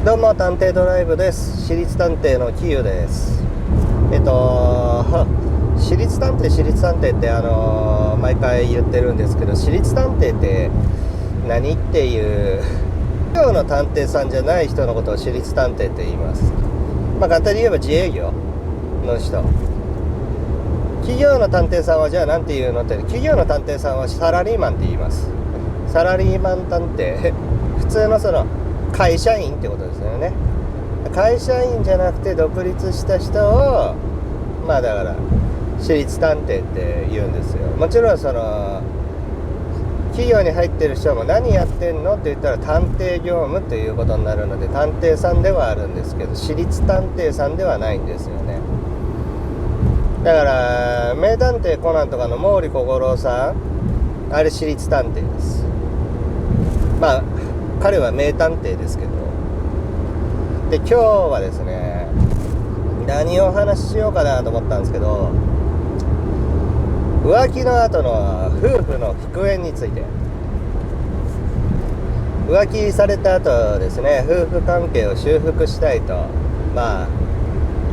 どうも探偵ドライブです。私立探偵のキユです。私立探偵って毎回言ってるんですけど、私立探偵って何っていう企業の探偵さんじゃない人のことを私立探偵って言います。簡単に言えば自営業の人。企業の探偵さんはじゃあ何て言うのって、企業の探偵さんはサラリーマンって言います。サラリーマン探偵普通のその会社員ってことですよね。会社員じゃなくて独立した人をだから私立探偵って言うんですよ。もちろんその企業に入ってる人も何やってんのって言ったら探偵業務ということになるので、探偵さんではあるんですけど、私立探偵さんではないんですよね。だから名探偵コナンとかの毛利小五郎さん、あれ私立探偵です。彼は名探偵ですけど。で、今日はですね、何をお話ししようかなと思ったんですけど、浮気の後の夫婦の復縁について。浮気された後ですね、夫婦関係を修復したいと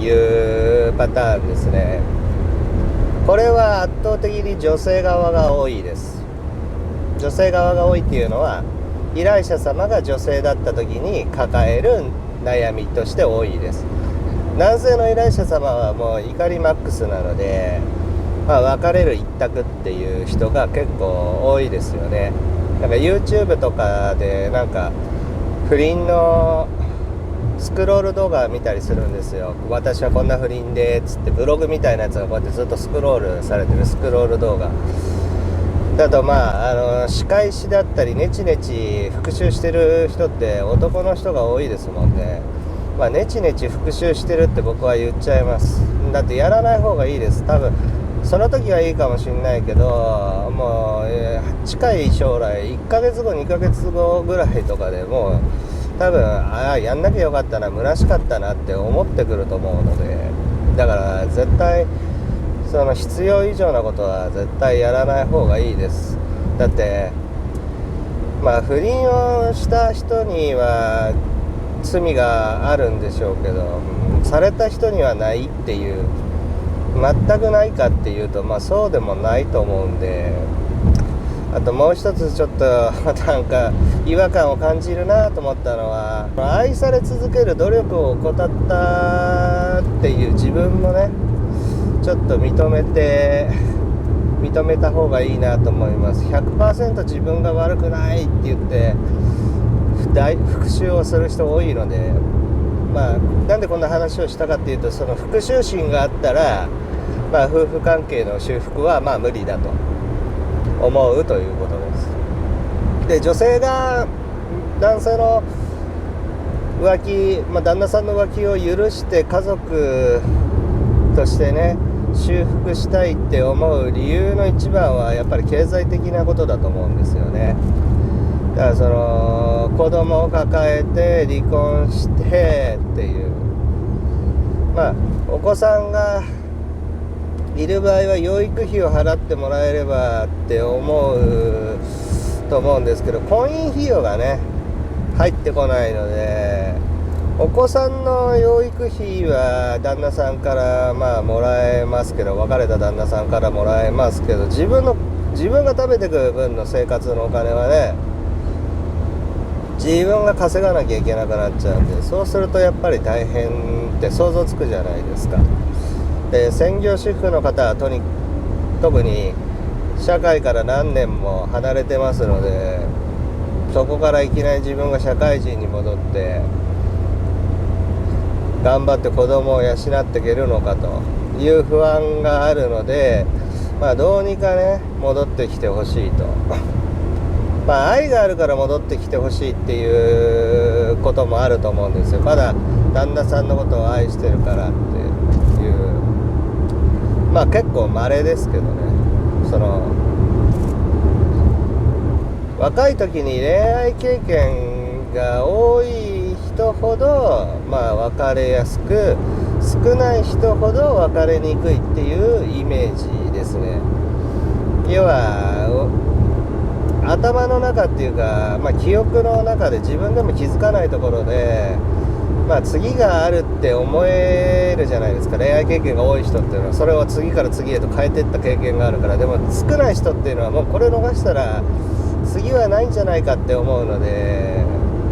いうパターンですね。これは圧倒的に女性側が多いです。女性側が多いっていうのは、依頼者様が女性だった時に抱える悩みとして多いです。男性の依頼者様はもう怒りマックスなので、別れる一択っていう人が結構多いですよね。YouTube とかで不倫のスクロール動画見たりするんですよ。私はこんな不倫でつってブログみたいなやつがこうやってずっとスクロールされてるスクロール動画だと、仕返しだったりネチネチ復讐してる人って男の人が多いですもんね。ネチネチ復讐してるって僕は言っちゃいます。だってやらない方がいいです。多分その時はいいかもしれないけど、もう、近い将来1ヶ月後2ヶ月後ぐらいとかでもう多分やんなきゃよかったな、虚しかったなって思ってくると思うので、だから絶対その必要以上なことは絶対やらない方がいいです。だって不倫をした人には罪があるんでしょうけど、された人にはないっていう、全くないかっていうとそうでもないと思うんで。あともう一つちょっと違和感を感じるなと思ったのは、愛され続ける努力を怠ったっていう自分もね、ちょっと認めた方がいいなと思います。 100% 自分が悪くないって言って大復讐をする人多いので、なんでこんな話をしたかっていうと、その復讐心があったら、夫婦関係の修復は無理だと思うということです。で、女性が男性の浮気、旦那さんの浮気を許して家族としてね修復したいって思う理由の一番はやっぱり経済的なことだと思うんですよね。だからその子供を抱えて離婚してっていう、お子さんがいる場合は養育費を払ってもらえればって思うと思うんですけど、婚姻費用がね入ってこないので、お子さんの養育費は旦那さんからもらえますけど、別れた旦那さんからもらえますけど、自分が食べてくる分の生活のお金はね、自分が稼がなきゃいけなくなっちゃうんで、そうするとやっぱり大変って想像つくじゃないですか。で、専業主婦の方は特に社会から何年も離れてますので、そこからいきなり自分が社会人に戻って頑張って子供を養っていけるのかという不安があるので、どうにかね戻ってきてほしいと。愛があるから戻ってきてほしいっていうこともあると思うんですよ。まだ旦那さんのことを愛してるからっていう、結構稀ですけどね。その若い時に恋愛経験が多い人ほど別れやすく、少ない人ほど別れにくいっていうイメージですね。要は頭の中っていうか、記憶の中で自分でも気づかないところで次があるって思えるじゃないですか。恋愛経験が多い人っていうのはそれを次から次へと変えていった経験があるから。でも少ない人っていうのはもうこれ逃したら次はないんじゃないかって思うので、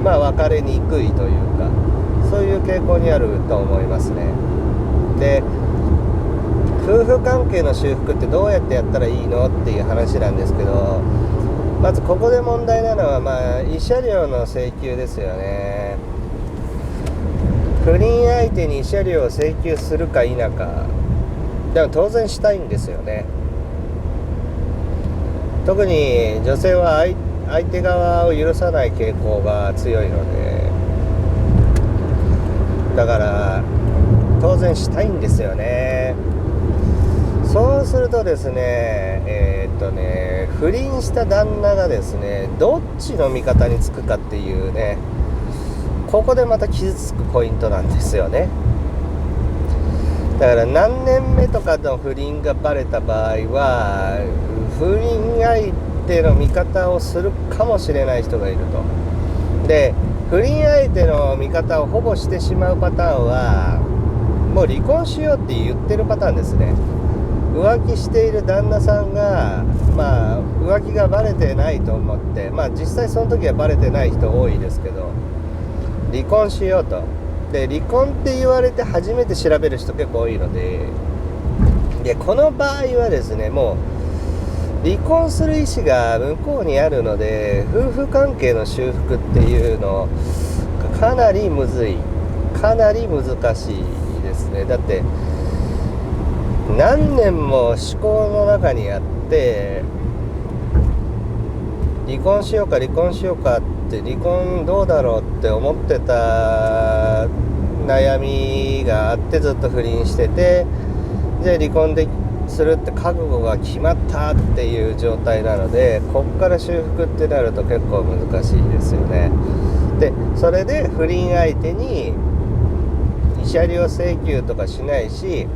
別れにくいというか、そういう傾向にあると思いますね。で、夫婦関係の修復ってどうやってやったらいいのっていう話なんですけど、まずここで問題なのは慰謝料の請求ですよね。不倫相手に慰謝料を請求するか否か、でも当然したいんですよね。特に女性は相手側を許さない傾向が強いので、だから当然したいんですよね。そうするとですね、不倫した旦那がですね、どっちの味方につくかっていうね、ここでまた傷つくポイントなんですよね。だから何年目とかの不倫がバレた場合は、不倫相手の味方をするかもしれない人がいると。で、不倫相手の味方をほぼしてしまうパターンは、もう離婚しようって言ってるパターンですね。浮気している旦那さんが、浮気がバレてないと思って、実際その時はバレてない人多いですけど、離婚しようと。で、離婚って言われて初めて調べる人結構多いので、この場合はですね、もう離婚する意思が向こうにあるので、夫婦関係の修復っていうのかなりむずい、かなり難しいですね。だって何年も思考の中にあって、離婚しようか離婚しようかって、離婚どうだろうって思ってた悩みがあってずっと不倫してて、じゃあ離婚するって覚悟が決まったっていう状態なので、こっから修復ってなると結構難しいですよね。で、それで不倫相手に慰謝料請求とかしないし、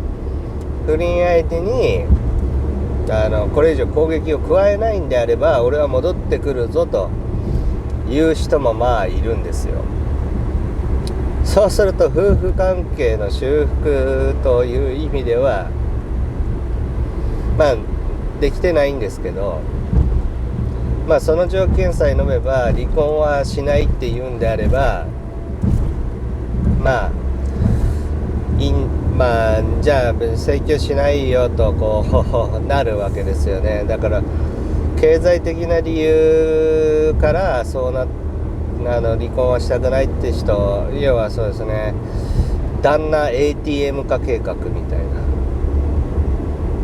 不倫相手にこれ以上攻撃を加えないんであれば、俺は戻ってくるぞという人もいるんですよ。そうすると夫婦関係の修復という意味ではできてないんですけど、その条件さえ飲めば離婚はしないって言うんであれば、じゃあ請求しないよとなるわけですよね。だから経済的な理由から離婚はしたくないって人、要はそうですね、旦那 ATM 化計画みたいな、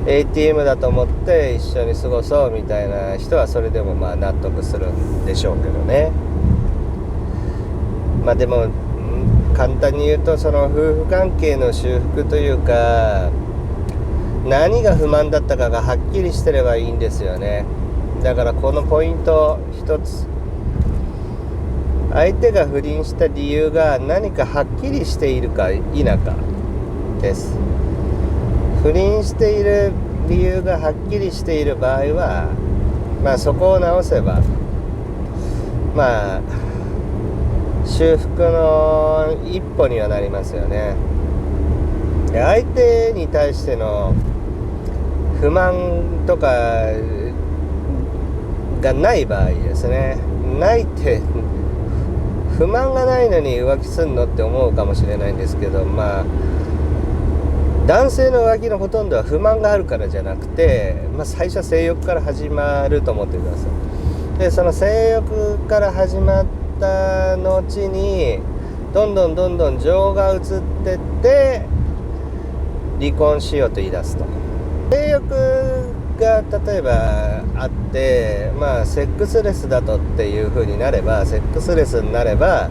ATM だと思って一緒に過ごそうみたいな人はそれでも納得するんでしょうけどね。でも簡単に言うと、その夫婦関係の修復というか、何が不満だったかがはっきりしてればいいんですよね。だからこのポイント一つ、相手が不倫した理由が何かはっきりしているか否かです。不倫している理由がはっきりしている場合は、そこを直せば修復の一歩にはなりますよね。相手に対しての不満とかがない場合ですね。ないって、不満がないのに浮気すんのって思うかもしれないんですけど、男性の浮気のほとんどは不満があるからじゃなくて、最初は性欲から始まると思ってください。で、その性欲から始まった後にどんどん情が移ってって離婚しようと言い出すと。性欲が例えばあって、セックスレスだとっていう風になれば、セックスレスになれば、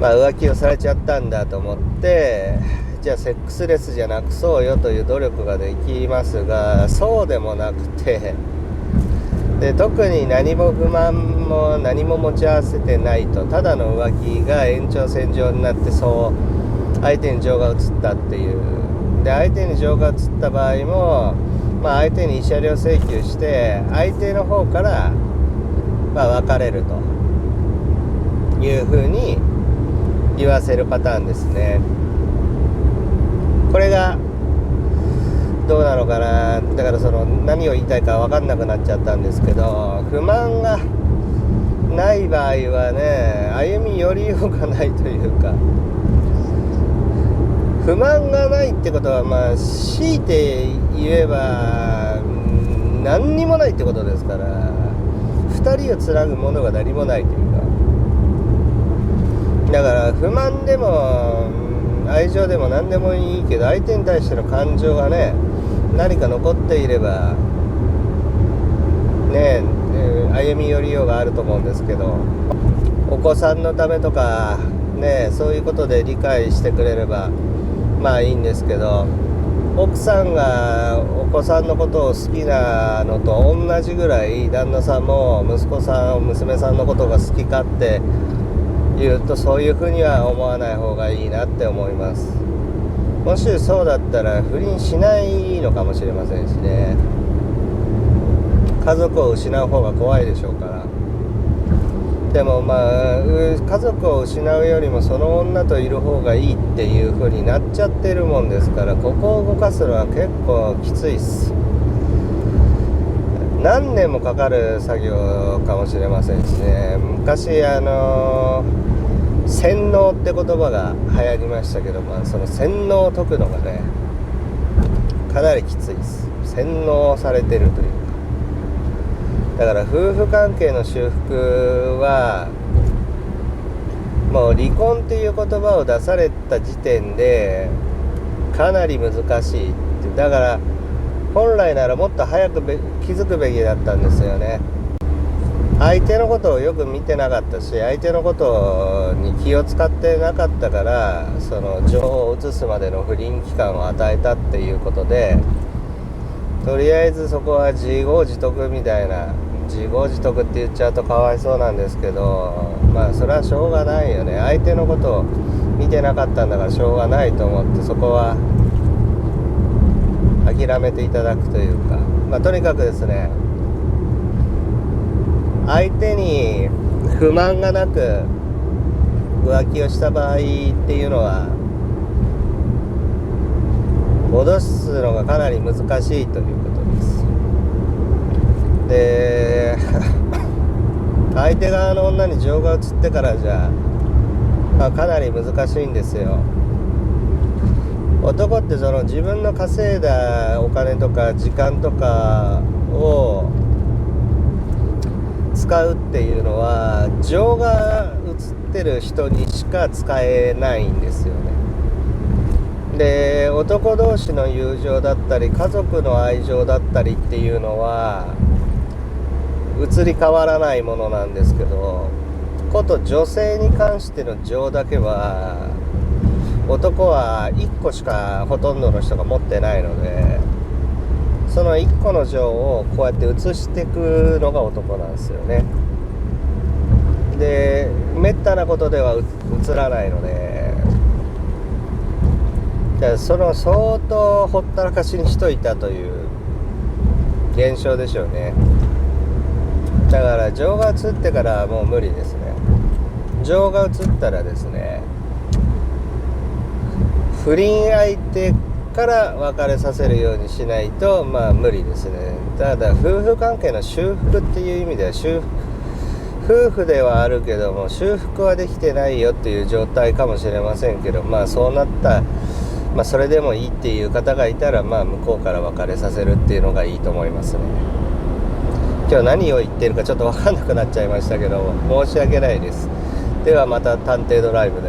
浮気をされちゃったんだと思って、じゃあセックスレスじゃなくそうよという努力ができますが、そうでもなくて、で特に何も不満も何も持ち合わせてないと、ただの浮気が延長線上になって、そう相手に情が移ったっていう。で、相手に情が移った場合も、相手に慰謝料請求して相手の方から、別れるというふうに言わせるパターンですね。これがどうなのかな。だから何を言いたいか分かんなくなっちゃったんですけど、不満がない場合はね、歩み寄りようがないというか、不満がないってことは強いて言えば何にもないってことですから、二人をつなぐものが何もないというか、だから不満でも愛情でも何でもいいけど、相手に対しての感情がね何か残っていればね、歩み寄りようがあると思うんですけど、お子さんのためとかね、そういうことで理解してくれればいいんですけど、奥さんがお子さんのことを好きなのと同じぐらい旦那さんも息子さん娘さんのことが好きかって言うと、そういうふうには思わない方がいいなって思います。もしそうだったら不倫しないのかもしれませんしね。家族を失う方が怖いでしょうから。でも家族を失うよりもその女といる方がいいっていう風になっちゃってるもんですから、ここを動かすのは結構きついっす。何年もかかる作業かもしれませんしね。昔洗脳って言葉が流行りましたけど、その洗脳を解くのがねかなりきついです。洗脳されてるというか、だから夫婦関係の修復はもう離婚っていう言葉を出された時点でかなり難しいって。だから本来ならもっと早く気づくべきだったんですよね。相手のことをよく見てなかったし、相手のことに気を使ってなかったから、その情報を移すまでの不倫期間を与えたっていうことで、とりあえずそこは自業自得みたいな、自業自得って言っちゃうとかわいそうなんですけど、それはしょうがないよね。相手のことを見てなかったんだからしょうがないと思って、そこは諦めていただくというか、とにかくですね、相手に不満がなく浮気をした場合っていうのは戻すのがかなり難しいということです。で相手側の女に情が移ってからじゃかなり難しいんですよ。男って自分の稼いだお金とか時間とかを使うっていうのは情が移ってる人にしか使えないんですよね。で、男同士の友情だったり家族の愛情だったりっていうのは移り変わらないものなんですけど、こと女性に関しての情だけは男は1個しかほとんどの人が持ってないので、その1個の情をこうやって移していくのが男なんですよね。で、めったなことでは移らないので、相当ほったらかしにしといたという現象でしょうね。だから情が移ってからもう無理ですね。情が移ったらですね、不倫相手から別れさせるようにしないと無理ですね。ただ夫婦関係の修復っていう意味では夫婦ではあるけども修復はできてないよっていう状態かもしれませんけど、そうなったそれでもいいっていう方がいたら向こうから別れさせるっていうのがいいと思いますね。今日何を言ってるかちょっと分かんなくなっちゃいましたけど申し訳ないです。ではまた探偵ドライブで。